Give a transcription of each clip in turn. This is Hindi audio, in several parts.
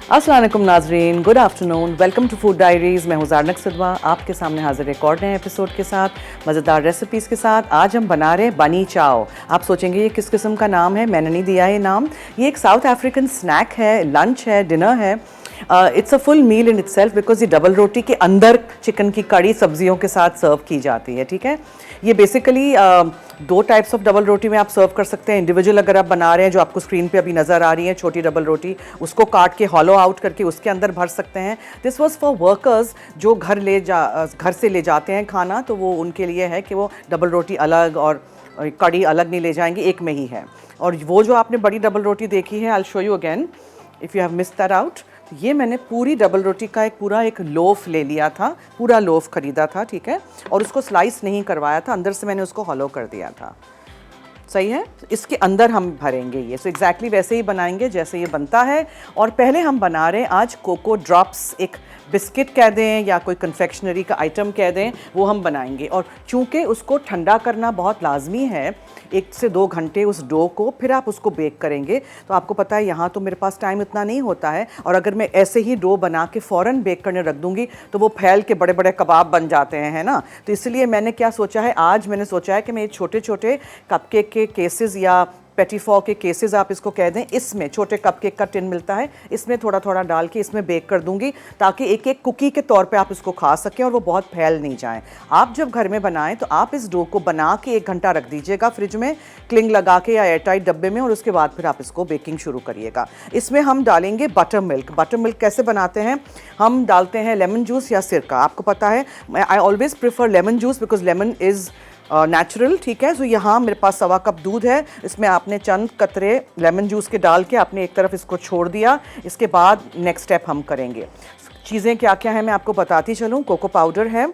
अस्सलाम वालेकुम नाजरीन, good afternoon, welcome to food diaries. मैं हूँ ज़ारनक सिद्वा, आपके सामने हाजिर एक और नए एपिसोड के साथ, मज़ेदार रेसिपीज़ के साथ। आज हम बना रहे बनी चाओ। आप सोचेंगे ये किस किस्म का नाम है, मैंने नहीं दिया ये नाम। ये एक साउथ अफ्रीकन स्नैक है, लंच है, डिनर है। It's a full meal in itself because ये डबल रोटी के अंदर चिकन की कड़ी सब्जियों के साथ सर्व की जाती है। ठीक है, ये बेसिकली दो टाइप्स ऑफ डबल रोटी में आप सर्व कर सकते हैं। इंडिविजुअल अगर आप बना रहे हैं, जो आपको स्क्रीन पे अभी नज़र आ रही है छोटी डबल रोटी, उसको काट के हॉलो आउट करके उसके अंदर भर सकते हैं। दिस वाज फॉर वर्कर्स जो घर से ले जाते हैं खाना, तो वो उनके लिए है कि वो डबल रोटी अलग और कड़ी अलग नहीं ले जाएंगे, एक में ही है। और वो जो आपने बड़ी डबल रोटी देखी है, I will show you again if you have missed that out. ये मैंने पूरी डबल रोटी का एक लोफ ले लिया था, पूरा लोफ खरीदा था, ठीक है, और उसको स्लाइस नहीं करवाया था, अंदर से मैंने उसको हॉलो कर दिया था। सही है, इसके अंदर हम भरेंगे ये। सो एग्जैक्टली वैसे ही बनाएंगे जैसे ये बनता है। और पहले हम बना रहे हैं आज कोको ड्रॉप्स, एक बिस्किट कह दें या कोई कन्फेक्शनरी का आइटम कह दें, वो हम बनाएंगे। और चूंकि उसको ठंडा करना बहुत लाजमी है, 1 से 2 घंटे उस डो को, फिर आप उसको बेक करेंगे। तो आपको पता है यहाँ तो मेरे पास टाइम इतना नहीं होता है, और अगर मैं ऐसे ही डो बना के फ़ौरन बेक करने रख दूँगी तो वो फैल के बड़े बड़े कबाब बन जाते हैं, है ना। तो इसलिए मैंने क्या सोचा है, आज मैंने सोचा है कि मैं ये छोटे छोटे कपकेक के केसेस या पेटीफॉ के केसेस आप इसको कह दें, इसमें छोटे कपकेक का टिन मिलता है, इसमें थोड़ा थोड़ा डाल के इसमें बेक कर दूंगी, ताकि एक एक कुकी के तौर पे आप इसको खा सकें और वो बहुत फैल नहीं जाएं। आप जब घर में बनाएं तो आप इस डो को बना के 1 घंटा रख दीजिएगा फ्रिज में, क्लिंग लगा के या एयरटाइट डब्बे में, और उसके बाद फिर आप इसको बेकिंग शुरू करिएगा। इसमें हम डालेंगे बटर मिल्क। बटर मिल्क कैसे बनाते हैं, हम डालते हैं लेमन जूस या सिरका। आपको पता है I always prefer lemon juice because lemon is natural. ठीक है, तो यहाँ मेरे पास 1.25 कप दूध है, इसमें आपने चंद कतरे लेमन जूस के डाल के आपने एक तरफ इसको छोड़ दिया। इसके बाद नेक्स्ट स्टेप हम करेंगे। चीज़ें क्या क्या है मैं आपको बताती चलूँ। कोको पाउडर है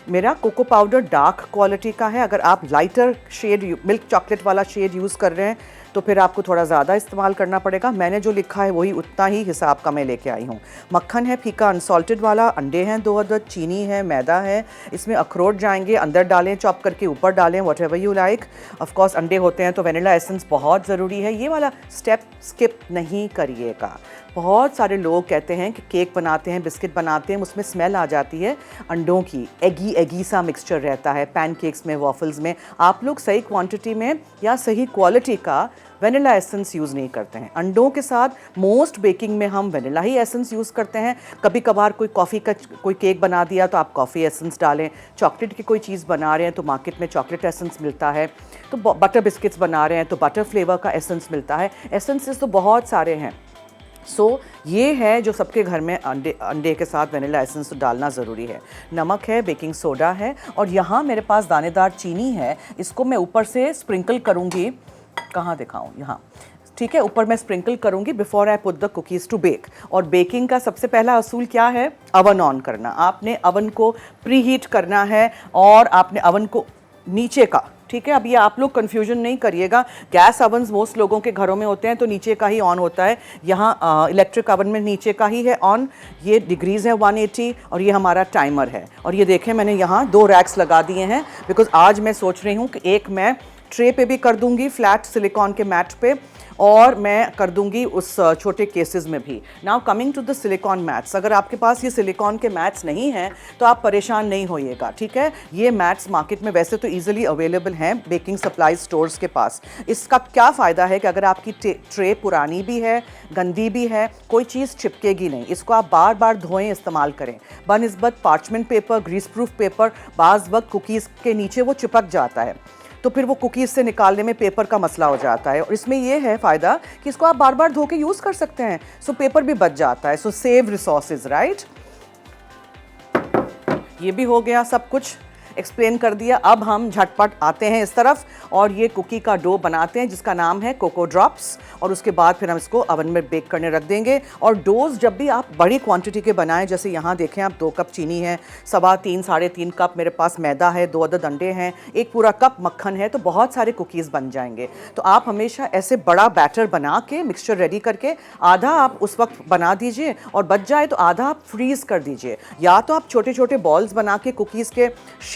मेरा, कोको पाउडर डार्क क्वालिटी का है। अगर आप लाइटर शेड मिल्क चॉकलेट वाला शेड यूज़ कर रहे हैं तो फिर आपको थोड़ा ज़्यादा इस्तेमाल करना पड़ेगा। मैंने जो लिखा है वही उतना ही हिसाब का मैं लेके आई हूँ। मक्खन है फीका अनसॉल्टेड वाला, अंडे हैं 2 अदद, चीनी है, मैदा है, इसमें अखरोट जाएंगे, अंदर डालें चॉप करके, ऊपर डालें, what ever you like. Of course अंडे होते हैं तो वेनिला एसेंस बहुत ज़रूरी है। ये वाला स्टेप स्किप नहीं करिएगा। बहुत सारे लोग कहते हैं कि केक बनाते हैं, बिस्किट बनाते हैं, उसमें स्मेल आ जाती है अंडों की, एगी सा मिक्सचर रहता है पैनकेक्स में, वॉफल्स में। आप लोग सही क्वांटिटी में या सही क्वालिटी का वेनिला एसेंस यूज़ नहीं करते हैं। अंडों के साथ मोस्ट बेकिंग में हम वेनिला ही एसेंस यूज़ करते हैं। कभी कभार कोई कॉफ़ी का कोई केक बना दिया तो आप कॉफ़ी एसेंस डालें। चॉकलेट की कोई चीज़ बना रहे हैं तो मार्केट में चॉकलेट एसेंस मिलता है। तो बटर बिस्किट्स बना रहे हैं तो बटर फ्लेवर का एसेंस मिलता है। एसेंसेस तो बहुत सारे हैं। ये है जो सबके घर में अंडे के साथ वेनिला एसेंस तो डालना ज़रूरी है। नमक है, बेकिंग सोडा है, और यहाँ मेरे पास दानेदार चीनी है। इसको मैं ऊपर से स्प्रिंकल करूँगी, कहाँ दिखाऊँ, यहाँ, ठीक है, ऊपर मैं स्प्रिंकल करूँगी before I put the cookies to bake. और बेकिंग का सबसे पहला असूल क्या है, अवन ऑन करना। आपने अवन को प्री हीट करना है और आपने अवन को नीचे का, ठीक है। अब ये आप लोग कन्फ्यूजन नहीं करिएगा, गैस अवन्स मोस्ट लोगों के घरों में होते हैं तो नीचे का ही ऑन होता है। यहाँ इलेक्ट्रिक अवन में नीचे का ही है ऑन। ये डिग्रीज़ है 180 और ये हमारा टाइमर है। और ये देखें मैंने यहाँ 2 रैक्स लगा दिए हैं बिकॉज आज मैं सोच रही हूँ कि एक मैं ट्रे पे भी कर दूंगी, फ्लैट सिलिकॉन के मैट पे, और मैं कर दूंगी उस छोटे केसेस में भी। Now coming to the silicone mats, अगर आपके पास ये सिलिकॉन के मैट्स नहीं हैं तो आप परेशान नहीं होइएगा, ठीक है। ये मैट्स मार्केट में वैसे तो ईजिली अवेलेबल हैं बेकिंग सप्लाई स्टोर्स के पास। इसका क्या फ़ायदा है कि अगर आपकी ट्रे पुरानी भी है, गंदी भी है, कोई चीज़ चिपकेगी नहीं। इसको आप बार बार धोएं, इस्तेमाल करें। बनिस्बत parchment paper, greaseproof paper, बाज़ वक्त कुकीज़ के नीचे वो चिपक जाता है, तो फिर वो कुकीज़ से निकालने में पेपर का मसला हो जाता है। और इसमें ये है फ़ायदा कि इसको आप बार बार धो के यूज़ कर सकते हैं, सो पेपर भी बच जाता है। सो सेव रिसोर्सेज, राइट। ये भी हो गया, सब कुछ एक्सप्लेन कर दिया। अब हम झटपट आते हैं इस तरफ और ये कुकी का डो बनाते हैं जिसका नाम है कोको ड्रॉप्स, और उसके बाद फिर हम इसको ओवन में बेक करने रख देंगे। और डोज जब भी आप बड़ी क्वांटिटी के बनाएं, जैसे यहाँ देखें आप 2 कप चीनी है, 3.25 साढ़े 3 कप मेरे पास मैदा है, 2 अदद अंडे हैं, 1 पूरा कप मक्खन है, तो बहुत सारे कुकीज़ बन जाएंगे। तो आप हमेशा ऐसे बड़ा बैटर बना के मिक्सचर रेडी करके आधा आप उस वक्त बना दीजिए और बच जाए तो आधा आप फ्रीज़ कर दीजिए। या तो आप छोटे छोटे बॉल्स बना के कुकीज़ के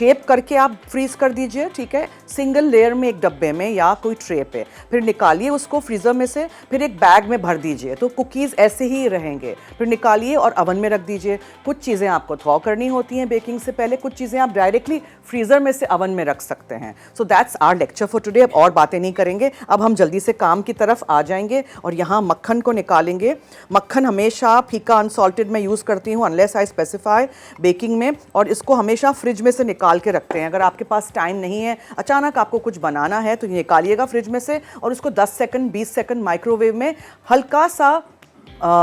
शेप करके आप फ्रीज कर दीजिए, ठीक है, सिंगल लेयर में एक डब्बे में या कोई ट्रे पे, फिर निकालिए उसको फ्रीज़र में से, फिर एक बैग में भर दीजिए, तो कुकीज़ ऐसे ही रहेंगे। फिर निकालिए और अवन में रख दीजिए। कुछ चीज़ें आपको थॉ करनी होती हैं बेकिंग से पहले, कुछ चीज़ें आप डायरेक्टली फ्रीज़र में से अवन में रख सकते हैं। So that's our lecture for today. अब और बातें नहीं करेंगे, अब हम जल्दी से काम की तरफ आ जाएंगे और यहाँ मक्खन को निकालेंगे। मक्खन हमेशा फीका अनसॉल्टेड मैं यूज़ करती हूँ अनलेस आई स्पेसिफाई बेकिंग में, और इसको हमेशा फ्रिज में से निकाल के रखते हैं। अगर आपके पास टाइम नहीं है, अचानक आपको कुछ बनाना है, तो ये निकालिएगा फ्रिज में से और उसको 10 सेकंड 20 सेकंड माइक्रोवेव में हल्का सा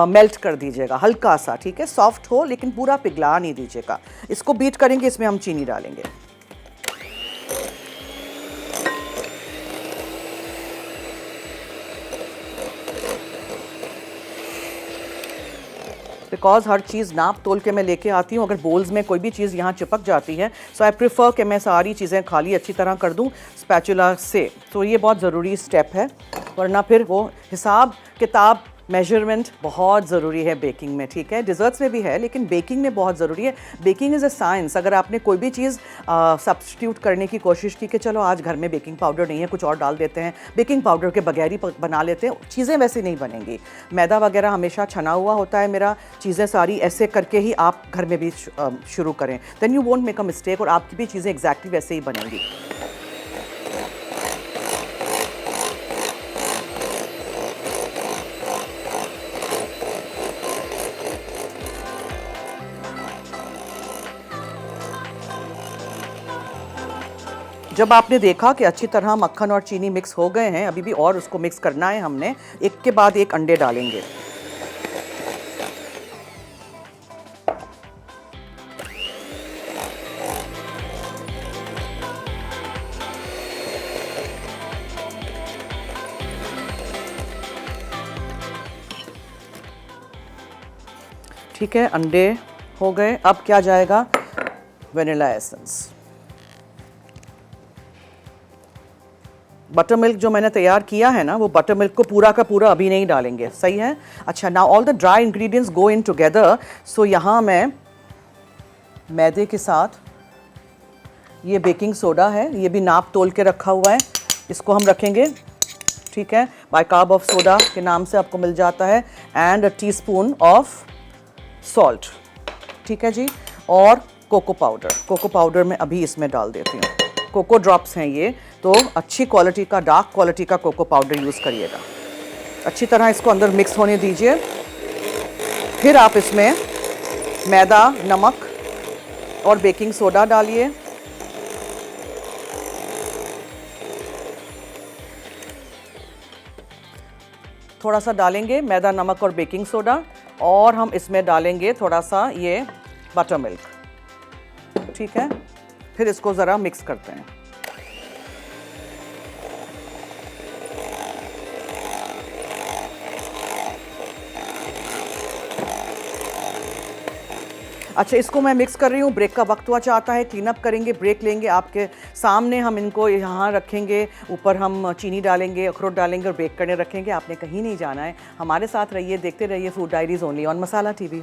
मेल्ट कर दीजिएगा, हल्का सा, ठीक है, सॉफ्ट हो लेकिन पूरा पिघला नहीं दीजिएगा। इसको बीट करेंगे, इसमें हम चीनी डालेंगे। बिकॉज हर चीज़ नाप तोल के मैं लेके आती हूँ, अगर बोल्स में कोई भी चीज़ यहाँ चिपक जाती है, सो आई प्रिफर कि मैं सारी चीज़ें खाली अच्छी तरह कर दूँ स्पैचुला से। तो ये बहुत ज़रूरी स्टेप है, वरना फिर वो हिसाब किताब मेजरमेंट बहुत ज़रूरी है बेकिंग में, ठीक है। डिज़र्ट्स में भी है लेकिन बेकिंग में बहुत ज़रूरी है। Baking is a science. अगर आपने कोई भी चीज़ सब्स्टिट्यूट करने की कोशिश की कि चलो आज घर में बेकिंग पाउडर नहीं है, कुछ और डाल देते हैं, बेकिंग पाउडर के बगैर ही बना लेते हैं, चीज़ें वैसे नहीं बनेंगी। मैदा वगैरह हमेशा छना हुआ होता है मेरा, चीज़ें सारी ऐसे करके ही आप घर में भी शुरू करें, then you won't make a mistake, और आपकी भी चीज़ें एग्जैक्टली वैसे ही बनेंगी। जब आपने देखा कि अच्छी तरह मक्खन और चीनी मिक्स हो गए हैं, अभी भी और उसको मिक्स करना है हमने, एक के बाद एक अंडे डालेंगे। ठीक है, अंडे हो गए। अब क्या जाएगा? Vanilla essence. बटर मिल्क जो मैंने तैयार किया है ना, वो बटर मिल्क को पूरा का पूरा अभी नहीं डालेंगे, सही है। अच्छा, now all the dry ingredients go in together. So यहाँ मैं मैदे के साथ, ये बेकिंग सोडा है, ये भी नाप तोल के रखा हुआ है, इसको हम रखेंगे, ठीक है, बाइकार्ब ऑफ सोडा के नाम से आपको मिल जाता है, and a teaspoon of salt, ठीक है जी। और कोको पाउडर मैं अभी इसमें डाल देती हूँ। कोको ड्रॉप्स हैं ये, तो अच्छी क्वालिटी का, डार्क क्वालिटी का कोको पाउडर यूज़ करिएगा। अच्छी तरह इसको अंदर मिक्स होने दीजिए। फिर आप इसमें मैदा, नमक और बेकिंग सोडा डालिए। थोड़ा सा डालेंगे मैदा, नमक और बेकिंग सोडा, और हम इसमें डालेंगे थोड़ा सा ये बटर मिल्क, ठीक है। फिर इसको ज़रा मिक्स करते हैं। अच्छा, इसको मैं मिक्स कर रही हूँ, ब्रेक का वक्त हुआ चाहता है, क्लीन अप करेंगे, ब्रेक लेंगे आपके सामने। हम इनको यहाँ रखेंगे, ऊपर हम चीनी डालेंगे, अखरोट डालेंगे और बेक करने रखेंगे। आपने कहीं नहीं जाना है, हमारे साथ रहिए, देखते रहिए food diaries only on Masala TV.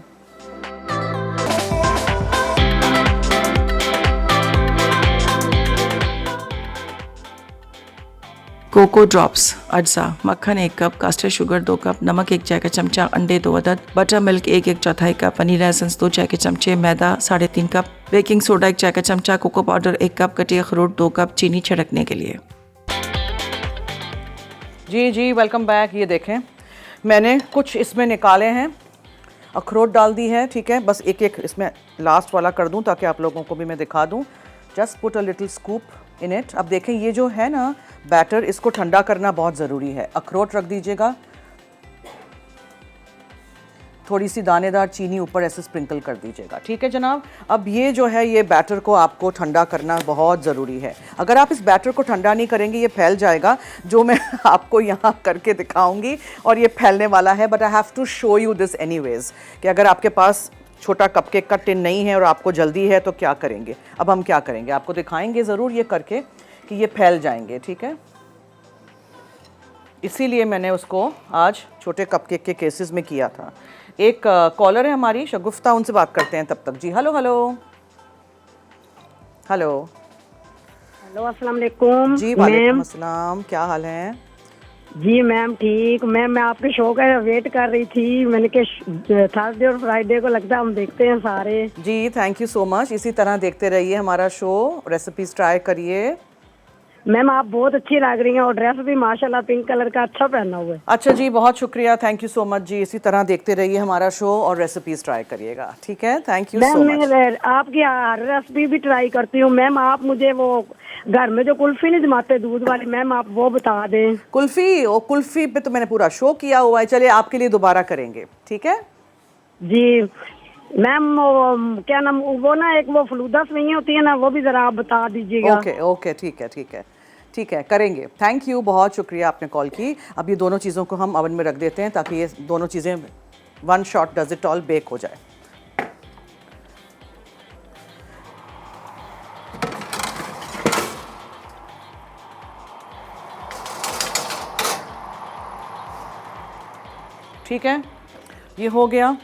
Cocoa drops अज्जा, मक्खन 1 कप, कास्टर्ड शुगर 2 कप, नमक 1 चाय का चमचा, अंडे 2 अदद, बटर मिल्क 1 चौथाई कप, वनीला एसेंस 2 चाय के चमचे, मैदा 3.5 कप, बेकिंग सोडा 1 चाय का चमचा, कोको पाउडर 1 कप, कटी अखरोट 2 कप, चीनी छिड़कने के लिए। जी वेलकम बैक। ये देखें, मैंने कुछ इसमें निकाले हैं, अखरोट डाल दी है, ठीक है। बस एक एक इसमें लास्ट वाला कर दूं ताकि आप लोगों को भी मैं दिखा दूं। Just put a little scoop in it. अब देखें, ये जो है ना बैटर, इसको ठंडा करना बहुत ज़रूरी है। अखरोट रख दीजिएगा, थोड़ी सी दानेदार चीनी ऊपर ऐसे स्प्रिंकल कर दीजिएगा, ठीक है जनाब। अब ये जो है, ये बैटर को आपको ठंडा करना बहुत ज़रूरी है। अगर आप इस बैटर को ठंडा नहीं करेंगे, ये फैल जाएगा, जो मैं आपको यहाँ करके दिखाऊंगी, और ये फैलने वाला है। But I have to show you this anyways, कि अगर आपके पास छोटा कपकेक का टिन नहीं है और आपको जल्दी है तो क्या करेंगे। अब हम क्या करेंगे, आपको दिखाएंगे ज़रूर ये करके कि ये फैल जाएंगे, ठीक है। इसीलिए मैंने उसको आज छोटे कपकेक के केसेस में किया था। एक कॉलर है हमारी शगुफ्ता, उनसे बात करते हैं तब तक। जी हेलो हेलो हेलो। हेलो, अस्सलाम वालेकुम जी वालेकुम मैम। अस्सलाम, क्या हाल है? जी मैम ठीक। मैम मैं आपके शो का वेट कर रही थी। मैंने कि थर्सडे और फ्राइडे को लगता है हम देखते हैं सारे। जी थैंक यू सो मच, इसी तरह देखते रहिए हमारा शो, रेसिपीज ट्राई करिए। मैम आप बहुत अच्छी लग रही हैं और ड्रेस भी माशाल्लाह पिंक कलर का अच्छा पहना हुआ है। अच्छा जी, बहुत शुक्रिया, थैंक यू सो मच जी। इसी तरह देखते रहिए हमारा शो और रेसिपीज ट्राई करिएगा, ठीक है? Thank you ma'am so much. मैं आपकी हर रेसिपी भी ट्राई करती हूँ। मैम आप मुझे वो घर में जो कुल्फी नहीं जमाते दूध वाली, मैम आप वो बता दें। कुल्फ़ी, ओ कुल्फ़ी पे तो मैंने पूरा शो किया हुआ है, चलिए आपके लिए दोबारा करेंगे, ठीक है? जी मैम वो क्या नाम, वो ना एक वो फलूदा सेवइयां होती है ना, वो भी जरा आप बता दीजिएगा। ओके ओके, ठीक है ठीक है ठीक है, करेंगे। थैंक यू, बहुत शुक्रिया आपने कॉल की। अब ये दोनों चीज़ों को हम ओवन में रख देते हैं ताकि ये दोनों चीज़ें one shot does it all bake हो जाए। ठीक है, ये हो गया।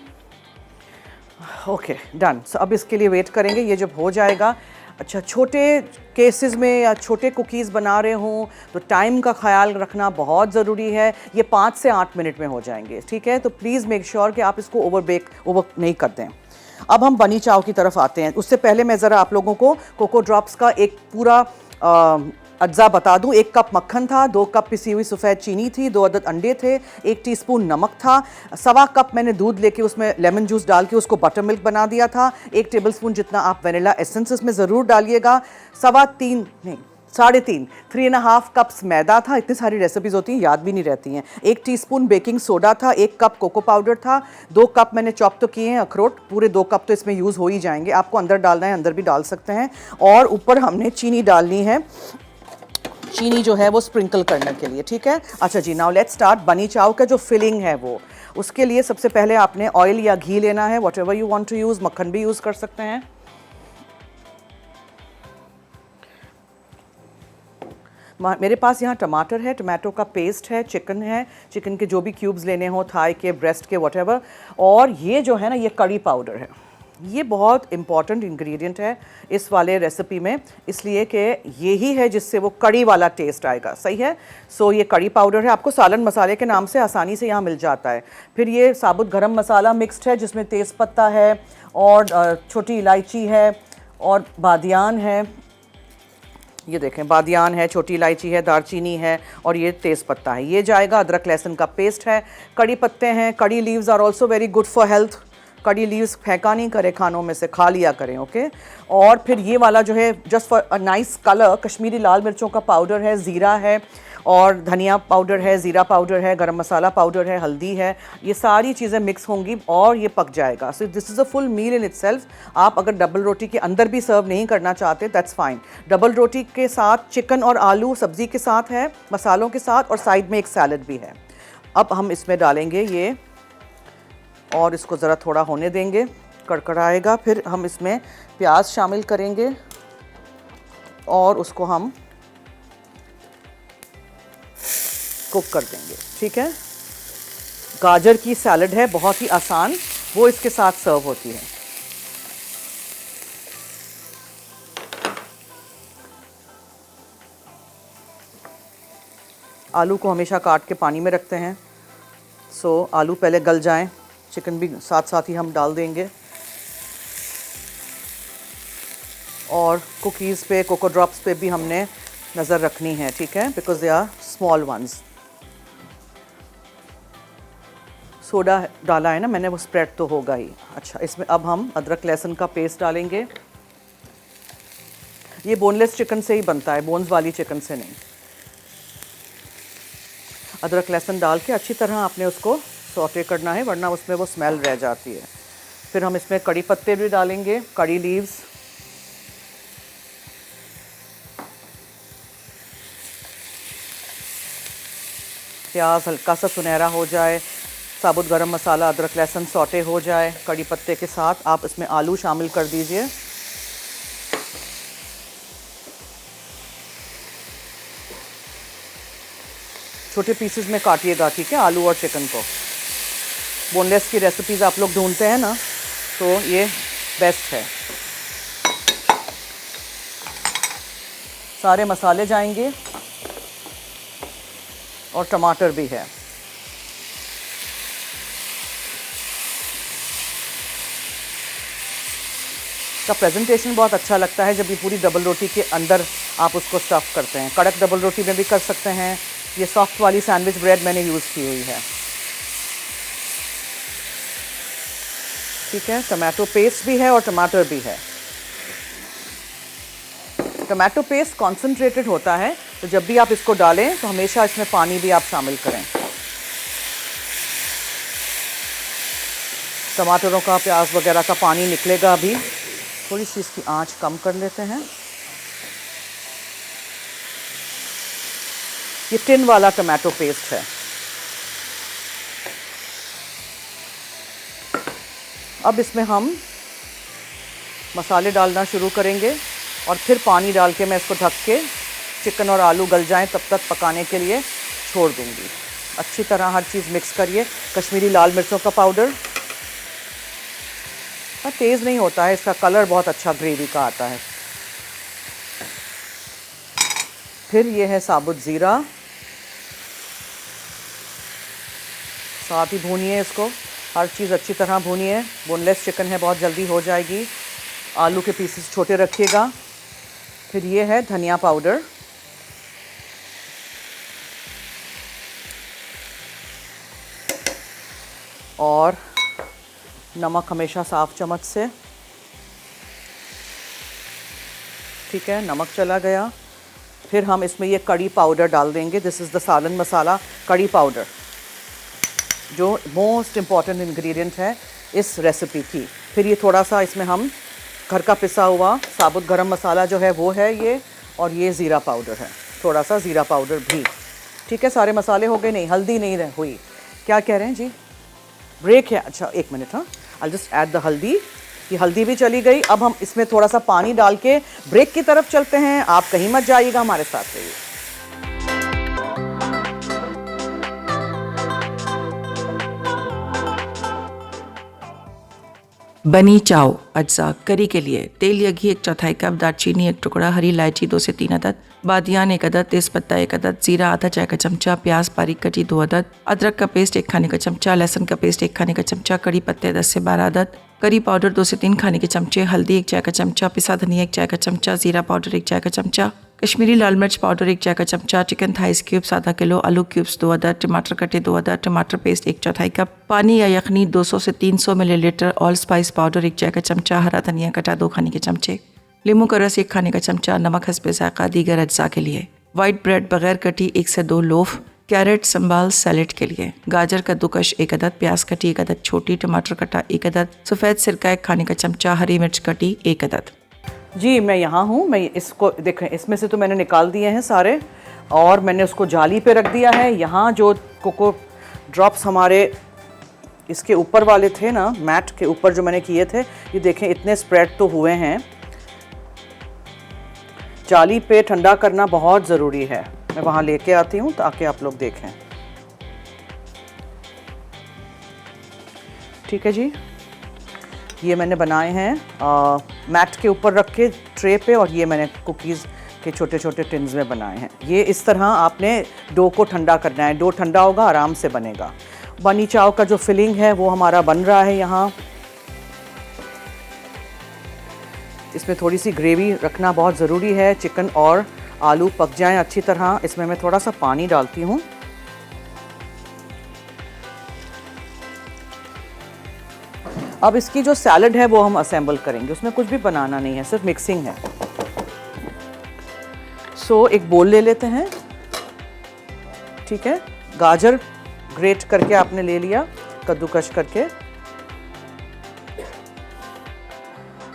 Okay done. सो अब इसके लिए वेट करेंगे, ये जब हो जाएगा। अच्छा, छोटे केसेस में या छोटे कुकीज़ बना रहे हों तो टाइम का ख्याल रखना बहुत ज़रूरी है। ये 5 से 8 मिनट में हो जाएंगे, ठीक है? तो प्लीज़ मेक श्योर कि आप इसको ओवर नहीं कर दें। अब हम बनी चाव की तरफ आते हैं। उससे पहले मैं ज़रा आप लोगों को कोको ड्रॉप्स का एक पूरा अज्जा बता दूं। 1 कप मक्खन था, 2 कप पिसी हुई सफ़ेद चीनी थी, 2 अदद अंडे थे, 1 टीस्पून नमक था, सवा कप मैंने दूध लेके उसमें लेमन जूस डाल के उसको बटर मिल्क बना दिया था। 1 टेबलस्पून जितना आप वनीला एसेंस इसमें ज़रूर डालिएगा। 3.5 कप्स मैदा था। इतनी सारी रेसिपीज़ होती हैं, याद भी नहीं रहती हैं। 1 टीस्पून बेकिंग सोडा था, 1 कप कोको पाउडर था, 2 कप मैंने चॉप तो किए हैं अखरोट, पूरे 2 कप तो इसमें यूज़ हो ही जाएंगे। आपको अंदर डालना है अंदर भी डाल सकते हैं। और ऊपर हमने चीनी डालनी है, चीनी जो है वो स्प्रिंकल करने के लिए, ठीक है? अच्छा जी, नाउ लेट्स स्टार्ट। बनी चाव का जो फिलिंग है वो, उसके लिए सबसे पहले आपने ऑयल या घी लेना है, whatever you want to use. मक्खन भी यूज़ कर सकते हैं। मेरे पास यहाँ टमाटर है, टमाटो का पेस्ट है, चिकन है, चिकन के जो भी क्यूब्स लेने हो, थाई के, ब्रेस्ट के, वॉट। और ये जो है ना, ये कड़ी पाउडर है। ये बहुत इंपॉर्टेंट इंग्रेडिएंट है इस वाले रेसिपी में, इसलिए कि यही है जिससे वो कड़ी वाला टेस्ट आएगा, सही है? सो ये कड़ी पाउडर है, आपको सालन मसाले के नाम से आसानी से यहाँ मिल जाता है। फिर ये साबुत गरम मसाला मिक्स्ड है जिसमें तेज़पत्ता है और छोटी इलायची है और बादियान है। ये देखें, बादियान है, छोटी इलायची है, दालचीनी है और ये तेज़पत्ता है। ये जाएगा। अदरक लहसुन का पेस्ट है, कड़ी पत्ते हैं। Kadi leaves are also very good for health. कड़ी लीव्स फेंका नहीं करें खानों में से, खा लिया करें, ओके? और फिर ये वाला जो है just for a nice colour, Kashmiri लाल मिर्चों का पाउडर है, ज़ीरा है और धनिया पाउडर है, ज़ीरा पाउडर है, गरम मसाला पाउडर है, हल्दी है। ये सारी चीज़ें मिक्स होंगी और ये पक जाएगा। So this is a full meal in itself. आप अगर डबल रोटी के अंदर भी सर्व नहीं करना चाहते, दैट्स फाइन। डबल रोटी के साथ चिकन और आलू सब्ज़ी के साथ है, मसालों के साथ, और साइड में एक सैलड भी है। अब हम इसमें डालेंगे ये और इसको ज़रा थोड़ा होने देंगे, कड़कड़ाएगा। फिर हम इसमें प्याज शामिल करेंगे और उसको हम कुक कर देंगे, ठीक है? गाजर की सैलड है, बहुत ही आसान, वो इसके साथ सर्व होती है। आलू को हमेशा काट के पानी में रखते हैं, सो आलू पहले गल जाएं, चिकन भी साथ साथ ही हम डाल देंगे। और कुकीज़ पे, कोको ड्रॉप्स पे भी हमने नज़र रखनी है, ठीक है? Because they are small ones. Soda डाला है ना मैंने, वो स्प्रेड तो होगा ही। अच्छा, इसमें अब हम अदरक लहसुन का पेस्ट डालेंगे। ये बोनलेस चिकन से ही बनता है, बोन्स वाली चिकन से नहीं। अदरक लहसुन डाल के अच्छी तरह आपने उसको सौटे करना है, वरना उसमें वो स्मेल रह जाती है। फिर हम इसमें कड़ी पत्ते भी डालेंगे, कड़ी लीव्स। प्याज हल्का सा सुनहरा हो जाए, साबुत गरम मसाला, अदरक लहसुन सौटे हो जाए कड़ी पत्ते के साथ, आप इसमें आलू शामिल कर दीजिए। छोटे पीसेस में काटिएगा, ठीक है? आलू और चिकन को। बोनलेस की रेसिपीज़ आप लोग ढूंढते हैं ना, तो ये बेस्ट है। सारे मसाले जाएंगे और टमाटर भी है। इसका प्रेजेंटेशन बहुत अच्छा लगता है जब ये पूरी डबल रोटी के अंदर आप उसको स्टफ़ करते हैं। कड़क डबल रोटी में भी कर सकते हैं। ये सॉफ्ट वाली सैंडविच ब्रेड मैंने यूज़ की हुई है। ठीक है, टमाटो पेस्ट भी है और टमाटर भी है। टमाटो पेस्ट कॉन्सेंट्रेटेड होता है, तो जब भी आप इसको डालें तो हमेशा इसमें पानी भी आप शामिल करें। टमाटरों का, प्याज वगैरह का पानी निकलेगा अभी। थोड़ी सी इसकी आंच कम कर लेते हैं। ये टिन वाला टमाटो पेस्ट है। अब इसमें हम मसाले डालना शुरू करेंगे और फिर पानी डाल के मैं इसको ढक के चिकन और आलू गल जाएं तब तक पकाने के लिए छोड़ दूंगी। अच्छी तरह हर चीज़ मिक्स करिए। कश्मीरी लाल मिर्चों का पाउडर, तेज़ नहीं होता है, इसका कलर बहुत अच्छा ग्रेवी का आता है। फिर ये है साबुत ज़ीरा, साथ ही भूनिए इसको। हर चीज़ अच्छी तरह भूनिए। बोनलेस चिकन है, बहुत जल्दी हो जाएगी। आलू के पीसेस छोटे रखिएगा। फिर ये है धनिया पाउडर, और नमक हमेशा साफ चम्मच से। ठीक है, नमक चला गया। फिर हम इसमें ये कड़ी पाउडर डाल देंगे। दिस इज़ द सालन मसाला कड़ी पाउडर, जो मोस्ट इम्पॉर्टेंट इंग्रेडिएंट है इस रेसिपी की। फिर ये थोड़ा सा इसमें हम घर का पिसा हुआ साबुत गरम मसाला जो है वो है ये, और ये ज़ीरा पाउडर है, थोड़ा सा ज़ीरा पाउडर भी। ठीक है, सारे मसाले हो गए। नहीं, हल्दी नहीं हुई। क्या कह रहे हैं जी? ब्रेक है? अच्छा, एक मिनट। हाँ, आई जस्ट ऐड द हल्दी। ये हल्दी भी चली गई। अब हम इसमें थोड़ा सा पानी डाल के ब्रेक की तरफ चलते हैं। आप कहीं मत जाइएगा, हमारे साथ रहिए। बनी चाओ अज्जा। करी के लिए तेल या घी 1/4 कप, दालचीनी 1 टुकड़ा, हरी इलायची 2 से 3 अदद, बादियान 1 अदद, तेज़पत्ता 1 अदद, जीरा आधा चाय का चमचा, प्याज बारीक कटी 2 अदद, अदरक का पेस्ट 1 खाने का चमचा, लहसुन का पेस्ट 1 खाने का चमचा, कड़ी पत्ते 10 से 12 अदद, करी पाउडर 2 से 3 खाने के चमचे, हल्दी 1 चाय का चमचा, पिसा धनिया 1 चाय का चमचा, जीरा पाउडर 1 चाय का चमचा, कश्मीरी लाल मिर्च पाउडर 1 चाय का चमचा, चिकन थाइस क्यूब्स आधा किलो, आलू क्यूब्स 2 अदद, टमाटर कटे 2 अदद, टमाटर पेस्ट 1/4 कप, पानी या यखनी 200 से 300 मिलीलीटर, ऑल स्पाइस पाउडर 1 चाय का चमचा, हरा धनिया कटा 2 खाने के चमचे, नींबू का रस 1 खाने का चमचा, नमक हस्बे ज़ायक़ा। दीगर अज्जा के लिए वाइट ब्रेड बगैर कटी 1 से 2 लोफ, कैरेट संबाल सैलेड के लिए गाजर कद्दूकश 1 अदद, प्याज कटी 1 अदद छोटी, टमाटर कटा 1 अदद, सफ़ेद सिरका 1 खाने का चमचा, हरी मिर्च कटी 1 अदद। जी, मैं यहाँ हूँ। मैं इसको देखें, इसमें से तो मैंने निकाल दिए हैं सारे, और मैंने उसको जाली पे रख दिया है। यहाँ जो कोको ड्रॉप्स हमारे इसके ऊपर वाले थे ना, मैट के ऊपर जो मैंने किए थे, ये देखें इतने स्प्रेड तो हुए हैं। जाली पे ठंडा करना बहुत ज़रूरी है। मैं वहाँ लेके आती हूँ ताकि आप लोग देखें। ठीक है जी, ये मैंने बनाए हैं मैट के ऊपर रख के ट्रे पे, और ये मैंने कुकीज़ के छोटे छोटे टिन्स में बनाए हैं। ये इस तरह आपने डो को ठंडा करना है। डो ठंडा होगा, आराम से बनेगा। बनी चाव का जो फिलिंग है वो हमारा बन रहा है। यहाँ इसमें थोड़ी सी ग्रेवी रखना बहुत ज़रूरी है। चिकन और आलू पक जाएं अच्छी तरह। इसमें मैं थोड़ा सा पानी डालती हूँ। अब इसकी जो सैलड है वो हम असेंबल करेंगे। उसमें कुछ भी बनाना नहीं है, सिर्फ मिक्सिंग है। सो एक बोल ले लेते हैं। ठीक है, गाजर ग्रेट करके आपने ले लिया, कद्दूकश करके।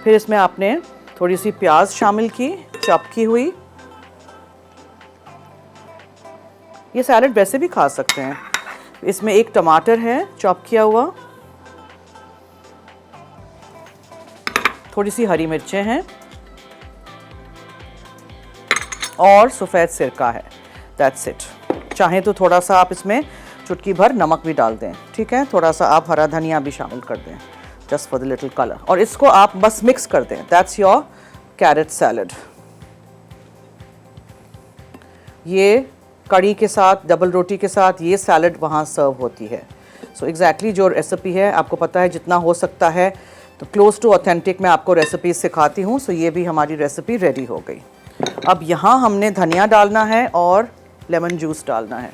फिर इसमें आपने थोड़ी सी प्याज शामिल की, चॉप की हुई। ये सैलड वैसे भी खा सकते हैं। इसमें एक टमाटर है चॉप किया हुआ, थोड़ी सी हरी मिर्चें हैं, और सफ़ेद सिरका है। That's it. चाहें तो थोड़ा सा आप इसमें चुटकी भर नमक भी डाल दें। ठीक है, थोड़ा सा आप हरा धनिया भी शामिल कर दें, just for the little colour. और इसको आप बस मिक्स कर दें। That's your carrot salad. ये कड़ी के साथ, डबल रोटी के साथ ये सैलड वहाँ सर्व होती है। सो एग्जैक्टली जो रेसिपी है आपको पता है, जितना हो सकता है तो क्लोज टू ऑथेंटिक मैं आपको रेसिपी सिखाती हूँ। सो ये भी हमारी रेसिपी रेडी हो गई। अब यहाँ हमने धनिया डालना है और लेमन जूस डालना है।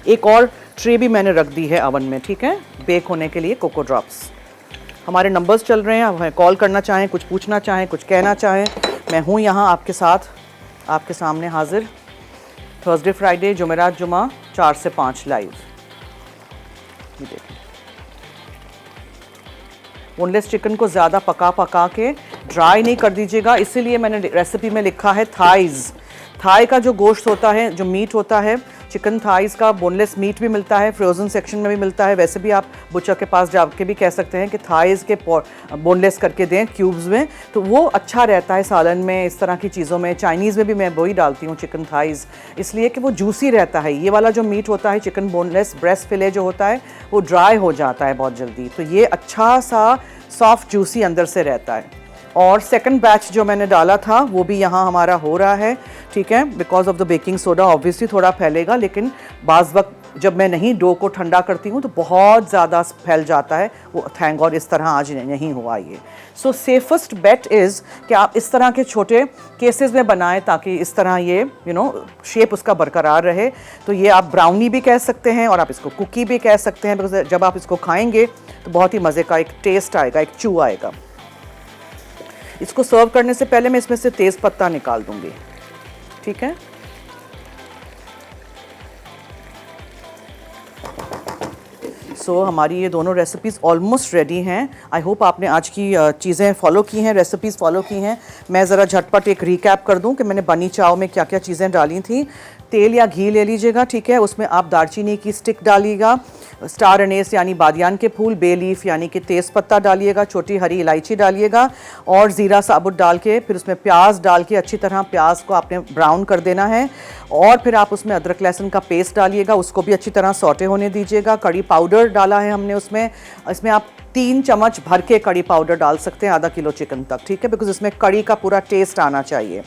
एक और ट्रे भी मैंने रख दी है ओवन में, ठीक है, बेक होने के लिए कोको ड्रॉप्स। हमारे नंबर्स चल रहे हैं, आप हमें कॉल करना चाहें, कुछ पूछना चाहें, कुछ कहना चाहें, मैं हूँ यहाँ आपके साथ, आपके सामने हाजिर। थर्सडे, फ्राइडे, जुमेरात, जुमा 4 से 5 लाइव। ये देखें, बोनलेस चिकन को ज़्यादा पका के ड्राई नहीं कर दीजिएगा, इसीलिए मैंने रेसिपी में लिखा है थाइज़। थाई का जो गोश्त होता है, जो मीट होता है, चिकन थाइज़ का बोनलेस मीट भी मिलता है, फ्रोज़न सेक्शन में भी मिलता है। वैसे भी आप बुचर के पास जाके भी कह सकते हैं कि थाइज़ के बोनलेस करके दें क्यूब्स में, तो वो अच्छा रहता है सालन में, इस तरह की चीज़ों में। चाइनीज़ में भी मैं वही डालती हूँ चिकन थाइज़, इसलिए कि वो जूसी रहता है। ये वाला जो मीट होता है चिकन बोनलेस, ब्रेस्ट फिले जो होता है, वो ड्राई हो जाता है बहुत जल्दी, तो ये अच्छा सा सॉफ्ट जूसी अंदर से रहता है। और सेकंड बैच जो मैंने डाला था वो भी यहाँ हमारा हो रहा है, ठीक है। Because of the baking soda obviously थोड़ा फैलेगा, लेकिन बाज़ वक्त जब मैं नहीं डो को ठंडा करती हूँ तो बहुत ज़्यादा फैल जाता है वो, थैंक गॉड इस तरह आज नहीं हुआ ये। सो सेफेस्ट बेट इज़ कि आप इस तरह के छोटे केसेस में बनाएं, ताकि इस तरह ये शेप उसका बरकरार रहे। तो ये आप ब्राउनी भी कह सकते हैं और आप इसको कुकी भी कह सकते हैं, बिकॉज जब आप इसको खाएंगे तो बहुत ही मज़े का एक टेस्ट आएगा, एक चू आएगा। इसको सर्व करने से पहले मैं इसमें से तेज़ पत्ता निकाल दूंगी, ठीक है। सो हमारी ये दोनों रेसिपीज़ ऑलमोस्ट रेडी हैं। आई होप आपने आज की चीज़ें फॉलो की हैं, रेसिपीज़ फॉलो की हैं। मैं ज़रा झटपट एक रिकैप कर दूं कि मैंने बनी चाव में क्या क्या चीज़ें डाली थी। तेल या घी ले लीजिएगा, ठीक है, उसमें आप दालचीनी की स्टिक डालिएगा, स्टार अनेस यानी बादियान के फूल, बे लीफ यानी कि तेज़ पत्ता डालिएगा, छोटी हरी इलायची डालिएगा और ज़ीरा साबुत डाल के फिर उसमें प्याज डाल के अच्छी तरह प्याज को आपने ब्राउन कर देना है। और फिर आप उसमें अदरक लहसुन का पेस्ट डालिएगा, उसको भी अच्छी तरह सौटे होने दीजिएगा। कड़ी पाउडर डाला है हमने उसमें, इसमें आप 3 चम्मच भर के कड़ी पाउडर डाल सकते हैं, आधा किलो चिकन तक, ठीक है, बिकॉज इसमें कड़ी का पूरा टेस्ट आना चाहिए।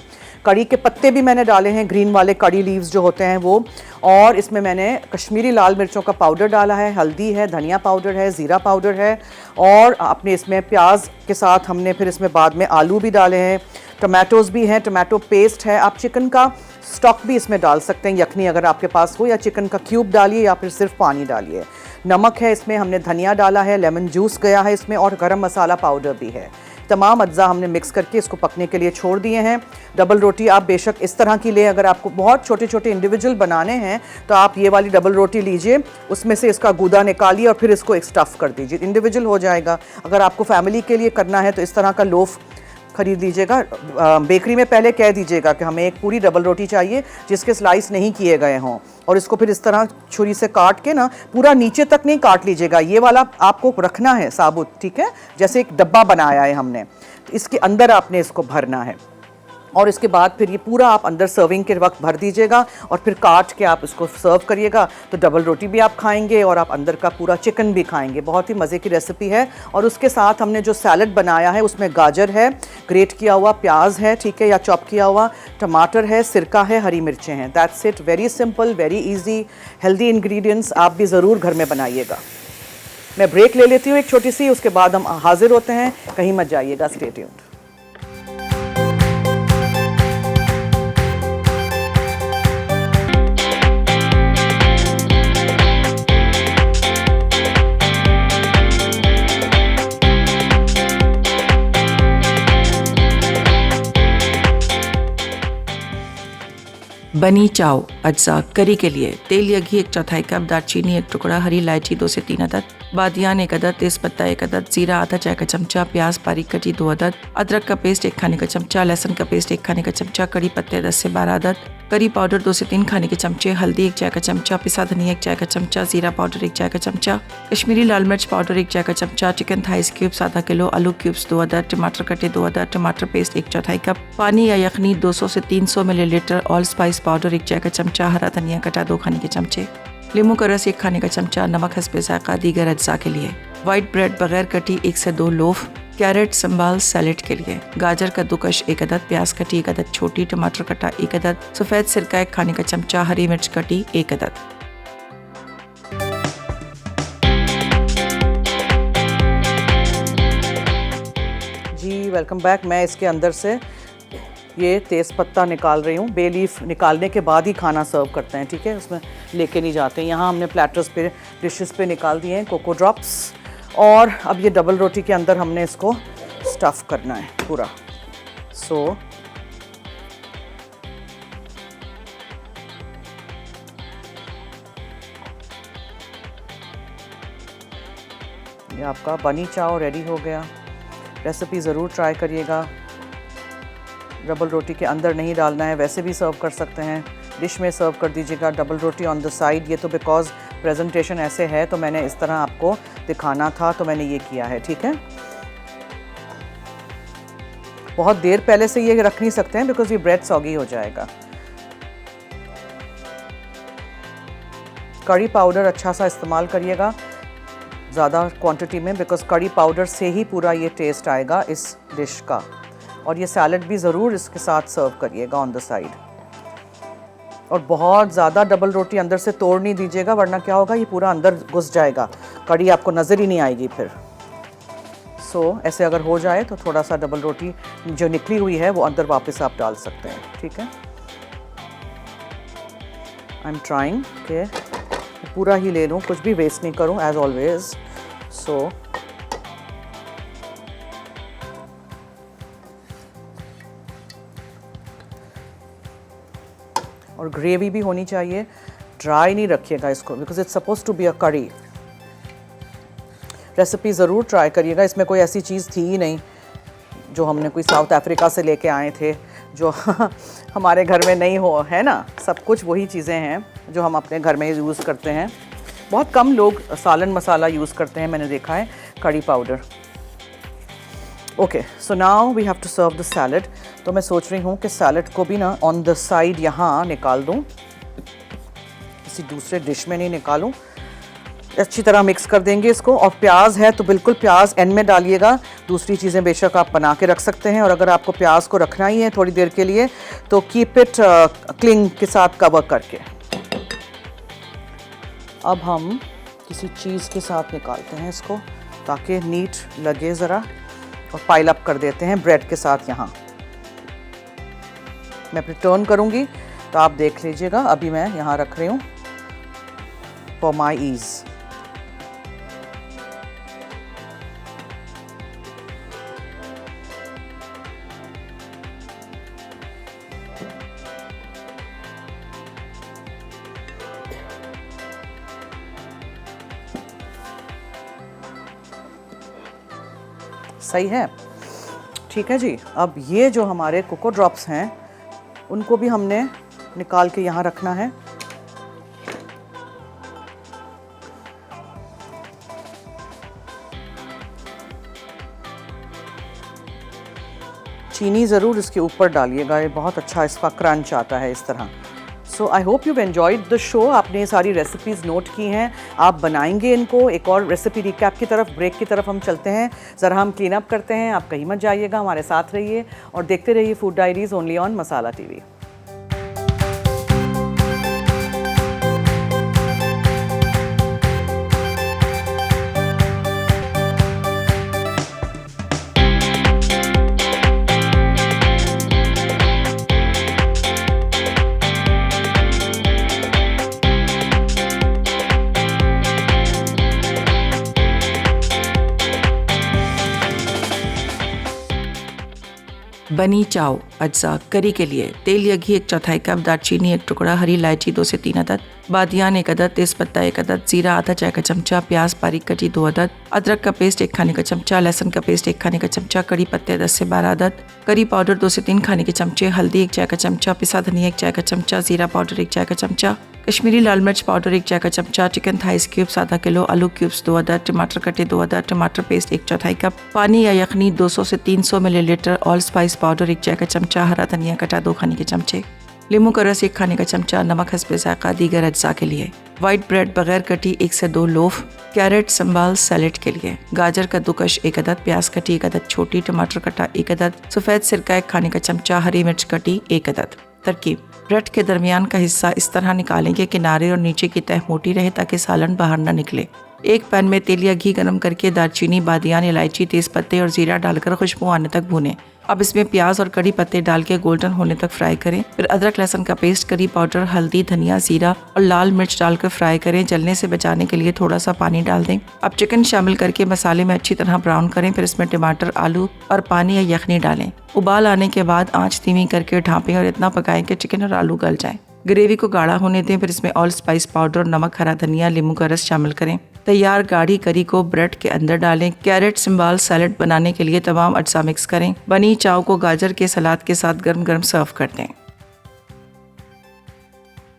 कड़ी के पत्ते भी मैंने डाले हैं, ग्रीन वाले कड़ी लीव्स जो होते हैं वो। और इसमें मैंने कश्मीरी लाल मिर्चों का पाउडर डाला है, हल्दी है, धनिया पाउडर है, ज़ीरा पाउडर है। और आपने इसमें प्याज के साथ हमने फिर इसमें बाद में आलू भी डाले हैं, टमाटोज़ भी हैं, टमाटो पेस्ट है। आप चिकन का स्टॉक भी इसमें डाल सकते हैं, यखनी अगर आपके पास हो, या चिकन का क्यूब डालिए या फिर सिर्फ पानी डालिए। नमक है इसमें, हमने धनिया डाला है, लेमन जूस गया है इसमें, और गरम मसाला पाउडर भी है। तमाम अज्जा हमने मिक्स करके इसको पकने के लिए छोड़ दिए हैं। डबल रोटी आप बेशक इस तरह की लें, अगर आपको बहुत छोटे छोटे इंडिविजुअल बनाने हैं तो आप ये वाली डबल रोटी लीजिए, उसमें से इसका गूदा निकालिए और फिर इसको एक स्टफ़ कर दीजिए, इंडिविजुअल हो जाएगा। अगर आपको फैमिली के लिए करना है तो इस तरह का लोफ खरीद लीजिएगा। बेकरी में पहले कह दीजिएगा कि हमें एक पूरी डबल रोटी चाहिए जिसके स्लाइस नहीं किए गए हों, और इसको फिर इस तरह छुरी से काट के ना, पूरा नीचे तक नहीं काट लीजिएगा, ये वाला आपको रखना है साबुत, ठीक है, जैसे एक डब्बा बनाया है हमने, तो इसके अंदर आपने इसको भरना है। और इसके बाद फिर ये पूरा आप अंदर सर्विंग के वक्त भर दीजिएगा और फिर काट के आप इसको सर्व करिएगा, तो डबल रोटी भी आप खाएंगे और आप अंदर का पूरा चिकन भी खाएंगे। बहुत ही मज़े की रेसिपी है। और उसके साथ हमने जो सैलड बनाया है उसमें गाजर है, ग्रेट किया हुआ प्याज है, ठीक है, या चॉप किया हुआ टमाटर है, सिरका है, हरी मिर्चें हैं। That's it, very simple, very easy, healthy ingredients. आप भी ज़रूर घर में बनाइएगा। मैं ब्रेक ले लेती हूँ एक छोटी सी, उसके बाद हम हाजिर होते हैं, कहीं मत जाइएगा, स्टे ट्यून्ड। बनी चाव अज्जा करी के लिए तेल या घी 1/4 कप, दालचीनी 1 टुकड़ा, हरी इलायची 2 से 3 अदद, बादियान 1 अदद, तेज़पत्ता 1 अदद, जीरा आधा चाय का चमचा, प्याज बारीक कटी 2 अदद, अदरक का पेस्ट 1 खाने का चमचा, लहसुन का पेस्ट 1 खाने का चमचा, कड़ी पत्ते 10 से 12 अदद, करी पाउडर 2 से 3 खाने के चमचे, हल्दी 1 चाय का चमचा, पिसा धनिया 1 चाय का चमचा, जीरा पाउडर 1 चाय का चमचा, कश्मीरी लाल मिर्च पाउडर 1 चाय का चमचा, चिकन थाइस क्यूब्स आधा किलो, आलू क्यूब्स 2 अदद, टमाटर कटे 2 अदद, टमाटर पेस्ट 1/4 कप, पानी या यखनी 200 से 300 मिलीलीटर, ऑल स्पाइस पाउडर 1 चाय का चमचा, हरा धनिया कटा 2 खाने के चमचे, लींबू का रस 1 खाने का चमचा, नमक हस्बे ज़ायक़ा, दीगर अज्जा के लिए। वाइट ब्रेड बगैर कटी 1 से 2 लोफ, कैरेट संभाल सैलेड के लिए, गाजर कद्दूकश 1 अदद, प्याज कटी 1 अदद छोटी, टमाटर कटा 1 अदद, सफ़ेद सिरका 1 खाने का चमचा, हरी मिर्च कटी 1 अदद। जी वेलकम बैक। मैं इसके अंदर से ये तेज़ पत्ता निकाल रही हूँ। बे लीफ निकालने के बाद ही खाना सर्व करते हैं, ठीक है, उसमें लेके नहीं जाते। यहाँ हमने प्लेटर्स पे, डिशेस पे निकाल दिए हैं कोको ड्रॉप्स। और अब ये डबल रोटी के अंदर हमने इसको स्टफ़ करना है पूरा। सो ये आपका बनी चाव रेडी हो गया। रेसिपी ज़रूर ट्राई करिएगा। डबल रोटी के अंदर नहीं डालना है, वैसे भी सर्व कर सकते हैं। डिश में सर्व कर दीजिएगा, double roti on the side. ये तो बिकॉज़ प्रेजेंटेशन ऐसे है तो मैंने इस तरह आपको दिखाना था, तो मैंने ये किया है, ठीक है। बहुत देर पहले से ये रख नहीं सकते हैं बिकॉज़ ये ब्रेड सॉगी हो जाएगा। कड़ी पाउडर अच्छा सा इस्तेमाल करिएगा ज़्यादा क्वांटिटी में, बिकॉज़ कड़ी पाउडर से ही पूरा ये टेस्ट आएगा इस डिश का। और ये सैलड भी ज़रूर इसके साथ सर्व करिएगा ऑन द साइड। और बहुत ज़्यादा डबल रोटी अंदर से तोड़ नहीं दीजिएगा, वरना क्या होगा, ये पूरा अंदर घुस जाएगा, कड़ी आपको नज़र ही नहीं आएगी फिर। सो ऐसे अगर हो जाए तो थोड़ा सा डबल रोटी जो निकली हुई है वो अंदर वापस आप डाल सकते हैं, ठीक है। आई एम ट्राइंग कि पूरा ही ले लूँ, कुछ भी वेस्ट नहीं करूँ एज ऑलवेज। सो और ग्रेवी भी होनी चाहिए, ड्राई नहीं रखिएगा इसको, because it's suppose to be a curry. Recipe ज़रूर ट्राई करिएगा। इसमें कोई ऐसी चीज़ थी ही नहीं जो हमने कोई साउथ अफ्रीका से लेके आए थे, जो हमारे घर में नहीं हो, है ना। सब कुछ वही चीज़ें हैं जो हम अपने घर में यूज़ करते हैं। बहुत कम लोग सालन मसाला यूज़ करते हैं, मैंने देखा है, कड़ी powder. Okay, so now we have to serve the salad. तो मैं सोच रही हूँ कि सैलड को भी ना ऑन द साइड यहाँ निकाल दूँ, किसी दूसरे डिश में नहीं निकालूँ। अच्छी तरह मिक्स कर देंगे इसको। और प्याज है तो बिल्कुल प्याज एंड में डालिएगा, दूसरी चीज़ें बेशक आप बना के रख सकते हैं। और अगर आपको प्याज को रखना ही है थोड़ी देर के लिए तो कीप इट क्लिंग के साथ कवर करके। अब हम किसी चीज़ के साथ निकालते हैं इसको ताकि नीट लगे ज़रा, और पाइल अप कर देते हैं ब्रेड के साथ। यहाँ मैं अपनी टर्न करूँगी तो आप देख लीजिएगा। अभी मैं यहाँ रख रही हूँ फॉर माई ईज़। सही है, ठीक है जी। अब ये जो हमारे कोको ड्रॉप्स हैं उनको भी हमने निकाल के यहाँ रखना है। चीनी ज़रूर इसके ऊपर डालिएगा, ये बहुत अच्छा इसका क्रंच आता है इस तरह। So I hope you enjoyed the show. आपने ये सारी रेसिपीज़ नोट की हैं, आप बनाएंगे इनको। एक और रेसिपी रिकैप की तरफ, ब्रेक की तरफ हम चलते हैं, ज़रा हम क्लीन अप करते हैं। आप कहीं मत जाइएगा, हमारे साथ रहिए और देखते रहिए food diaries only on Masala TV. बनी चाव अज्जा करी के लिए तेल या घी 1/4 कप, दालचीनी 1 टुकड़ा, हरी इलायची 2 से 3 अदद, बादियान 1 अदद, तेज़पत्ता 1 अदद, जीरा आधा चाय का चमचा, प्याज बारीक कटी 2 अदद, अदरक का पेस्ट 1 खाने का चमचा, लहसुन का पेस्ट 1 खाने का चमचा, कड़ी पत्ते 10 से 12 अदद, करी पाउडर 2 से 3 खाने के चमचे, हल्दी 1 चाय का चमचा, पिसा धनिया 1 चाय का चमचा, जीरा पाउडर 1 चाय का चमचा, कश्मीरी लाल मिर्च पाउडर 1 चाय का चमचा, चिकन थाइस क्यूब्स आधा किलो, आलू क्यूब्स 2 अदद, टमाटर कटे 2 अदद, टमाटर पेस्ट 1/4 कप, पानी या यखनी 200 से 300 मिलीलीटर, ऑल स्पाइस पाउडर 1 चाय का चमचा, हरा धनिया कटा 2 खाने के चमचे, नींबू का रस 1 खाने का चमचा, नमक हस्बे ज़ायक़ा, दीगर अज्जा के लिए। वाइट ब्रेड बगैर कटी 1 से 2 लोफ, कैरेट संबाल सैलेड के लिए, गाजर कद्दूकश 1 अदद, प्याज कटी 1 अदद छोटी, टमाटर कटा 1 अदद, सफ़ेद सिरका 1 खाने का चमचा, हरी मिर्च कटी 1 अदद। तरकीब: ब्रेड के दरमियान का हिस्सा इस तरह निकालें कि किनारे और नीचे की तह मोटी रहे ताकि सालन बाहर न निकले। एक पैन में तेल या घी गर्म करके दालचीनी, बादियान, इलायची, तेज पत्ते और जीरा डालकर खुशबू आने तक भूनें। अब इसमें प्याज और कड़ी पत्ते डाल के गोल्डन होने तक फ्राई करें। फिर अदरक लहसुन का पेस्ट, करी पाउडर, हल्दी, धनिया, जीरा और लाल मिर्च डालकर फ्राई करें। जलने से बचाने के लिए थोड़ा सा पानी डाल दें। अब चिकन शामिल करके मसाले में अच्छी तरह ब्राउन करें। फिर इसमें टमाटर, आलू और पानी या यखनी डालें। उबाल आने के बाद आंच धीमी करके ढांपें और इतना पकाएं कि चिकन और आलू गल जाएं। ग्रेवी को गाढ़ा होने दें। फिर इसमें ऑल स्पाइस पाउडर, नमक, हरा धनिया, नींबू का रस शामिल करें। तैयार गाढ़ी करी को ब्रेड के अंदर डालें। कैरेट संबाल सैलेड बनाने के लिए तमाम अज्जा मिक्स करें। बनी चाव को गाजर के सलाद के साथ गर्म गर्म सर्व कर दें।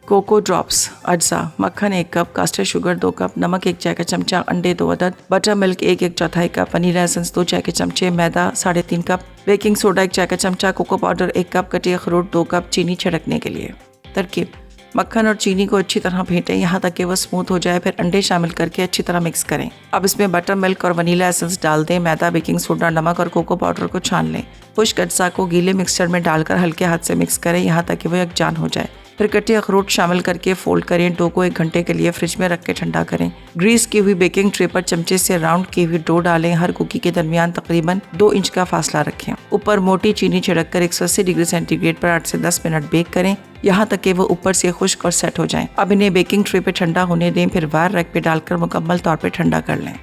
कोको ड्रॉप्स अज्जा: मक्खन 1 कप, कास्टर शुगर 2 कप, नमक 1 चाय का चमचा, अंडे 2 अदद, बटर मिल्क 1 चौथाई कप, वनीला एसेंस 2 चाय के चमचे, मैदा 3.5 कप, बेकिंग सोडा 1 चाय का चमचा, कोको पाउडर 1 कप, कटी अखरोट 2 कप, चीनी छिड़कने के लिए। तरकीब: मक्खन और चीनी को अच्छी तरह फेंटें यहाँ तक कि वह स्मूथ हो जाए। फिर अंडे शामिल करके अच्छी तरह मिक्स करें। अब इसमें बटर मिल्क और वनीला एसेंस डाल दें। मैदा, बेकिंग सोडा, नमक और कोको पाउडर को छान लें। खुश्क अज्जा को गीले मिक्सचर में डालकर हल्के हाथ से मिक्स करें यहाँ तक कि वह यकजान हो जाए। फिर कटे अखरोट शामिल करके फोल्ड करें। डो को 1 घंटे के लिए फ्रिज में रख के ठंडा करें। ग्रीस की हुई बेकिंग ट्रे पर चमचे से राउंड की हुई डो डालें। हर कुकी के दरमियान तकरीबन 2 इंच का फासला रखें। ऊपर मोटी चीनी छिड़क कर 180 डिग्री सेंटीग्रेड पर 8 से 10 मिनट बेक करें यहाँ तक कि वो ऊपर से खुश्क और सेट हो जाएं। अब इन्हें बेकिंग ट्रे पे ठंडा होने दें। फिर वायर रैक पे डालकर मुकम्मल तौर पे ठंडा कर लें।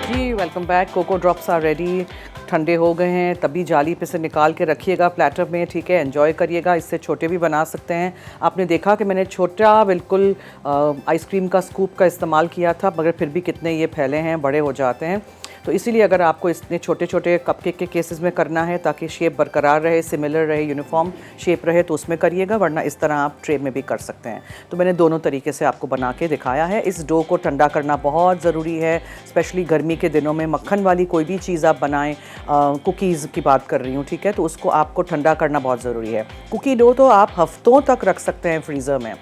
जी welcome back. Cocoa drops are ready. ठंडे हो गए हैं, तभी जाली पे से निकाल के रखिएगा प्लेटर में, ठीक है। एंजॉय करिएगा। इससे छोटे भी बना सकते हैं। आपने देखा कि मैंने छोटा बिल्कुल आइसक्रीम का स्कूप का इस्तेमाल किया था, मगर फिर भी कितने ये फैले हैं, बड़े हो जाते हैं। तो इसीलिए अगर आपको इतने छोटे छोटे कपकेक के केसेस में करना है ताकि शेप बरकरार रहे, सिमिलर रहे, यूनिफॉर्म शेप रहे, तो उसमें करिएगा, वरना इस तरह आप ट्रे में भी कर सकते हैं। तो मैंने दोनों तरीके से आपको बना के दिखाया है। इस डो को ठंडा करना बहुत ज़रूरी है, स्पेशली गर्मी के दिनों में। मक्खन वाली कोई भी चीज़ आप बनाएं, कुकीज़ की बात कर रही हूँ, ठीक है, तो उसको आपको ठंडा करना बहुत ज़रूरी है। कुकी डो तो आप हफ्तों तक रख सकते हैं फ्रीज़र में,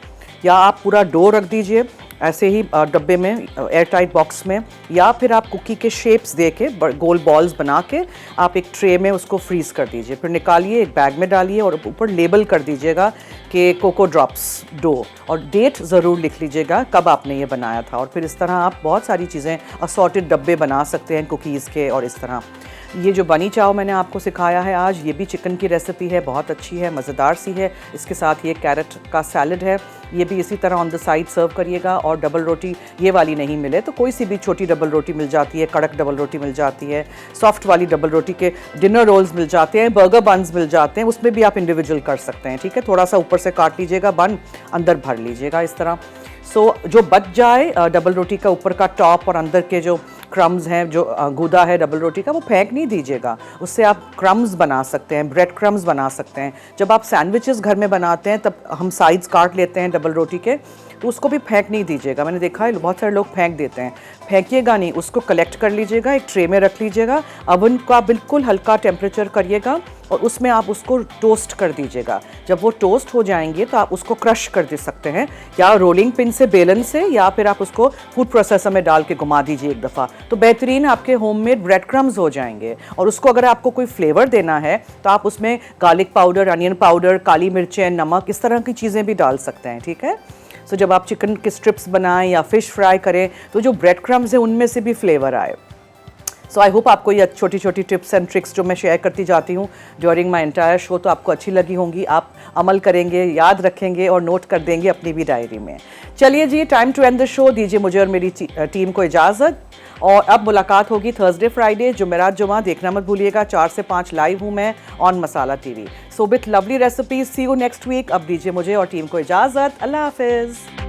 या आप पूरा डो रख दीजिए ऐसे ही डब्बे में, एयर टाइट बॉक्स में, या फिर आप कुकी के शेप्स दे के गोल बॉल्स बना के आप एक ट्रे में उसको फ्रीज़ कर दीजिए। फिर निकालिए, एक बैग में डालिए और ऊपर लेबल कर दीजिएगा कि कोको ड्रॉप्स डो, और डेट ज़रूर लिख लीजिएगा कब आपने ये बनाया था। और फिर इस तरह आप बहुत सारी चीज़ें, असॉर्टेड डब्बे बना सकते हैं कुकीज़ के। और इस तरह ये जो बनी चाव मैंने आपको सिखाया है आज, ये भी चिकन की रेसिपी है, बहुत अच्छी है, मज़ेदार सी है। इसके साथ ये कैरेट का सैलड है, ये भी इसी तरह ऑन द साइड सर्व करिएगा। और डबल रोटी ये वाली नहीं मिले तो कोई सी भी छोटी डबल रोटी मिल जाती है, कड़क डबल रोटी मिल जाती है, सॉफ्ट वाली डबल रोटी के डिनर रोल्स मिल जाते हैं, बर्गर बन्स मिल जाते हैं, उसमें भी आप इंडिविजुअल कर सकते हैं, ठीक है। थोड़ा सा ऊपर से काट लीजिएगा बन, अंदर भर लीजिएगा इस तरह। सो जो बच जाए डबल रोटी का ऊपर का टॉप और अंदर के जो क्रम्स हैं, जो गूदा है डबल रोटी का, वो फेंक नहीं दीजिएगा। उससे आप क्रम्स बना सकते हैं, ब्रेड क्रम्स बना सकते हैं। जब आप सैंडविचेस घर में बनाते हैं तब हम साइड्स काट लेते हैं डबल रोटी के, तो उसको भी फेंक नहीं दीजिएगा। मैंने देखा है बहुत सारे लोग फेंक देते हैं, फेंकिएगा नहीं, उसको कलेक्ट कर लीजिएगा, एक ट्रे में रख लीजिएगा, अवन का बिल्कुल हल्का टेम्परेचर करिएगा और उसमें आप उसको टोस्ट कर दीजिएगा। जब वो टोस्ट हो जाएंगे तो आप उसको क्रश कर दे सकते हैं, या रोलिंग पिन से, बेलन से, या फिर आप उसको फूड प्रोसेसर में डाल के घुमा दीजिए एक दफ़ा, तो बेहतरीन आपके होममेड ब्रेड क्रम्स हो जाएंगे। और उसको अगर आपको कोई फ्लेवर देना है तो आप उसमें गार्लिक पाउडर, अनियन पाउडर, काली मिर्चें, नमक, इस तरह की चीज़ें भी डाल सकते हैं, ठीक है। सो जब आप चिकन के स्ट्रिप्स बनाएं या फ़िश फ्राई करें तो जो ब्रेड क्रम्स हैं उनमें से भी फ्लेवर आए। सो आई होप आपको ये छोटी छोटी टिप्स एंड ट्रिक्स जो मैं शेयर करती जाती हूँ ड्यूरिंग माई एंटायर शो, तो आपको अच्छी लगी होंगी, आप अमल करेंगे, याद रखेंगे और नोट कर देंगे अपनी भी डायरी में। चलिए जी, time to end the show. दीजिए मुझे और मेरी टीम को इजाज़त, और अब मुलाकात होगी थर्सडे, फ्राइडे, जुमेरात, जुमा। देखना मत भूलिएगा, 4 से 5 लाइव हूँ मैं on Masala TV. So with lovely recipes, see you next week. अब दीजिए मुझे और टीम को इजाज़त। अल्लाह हाफिज़।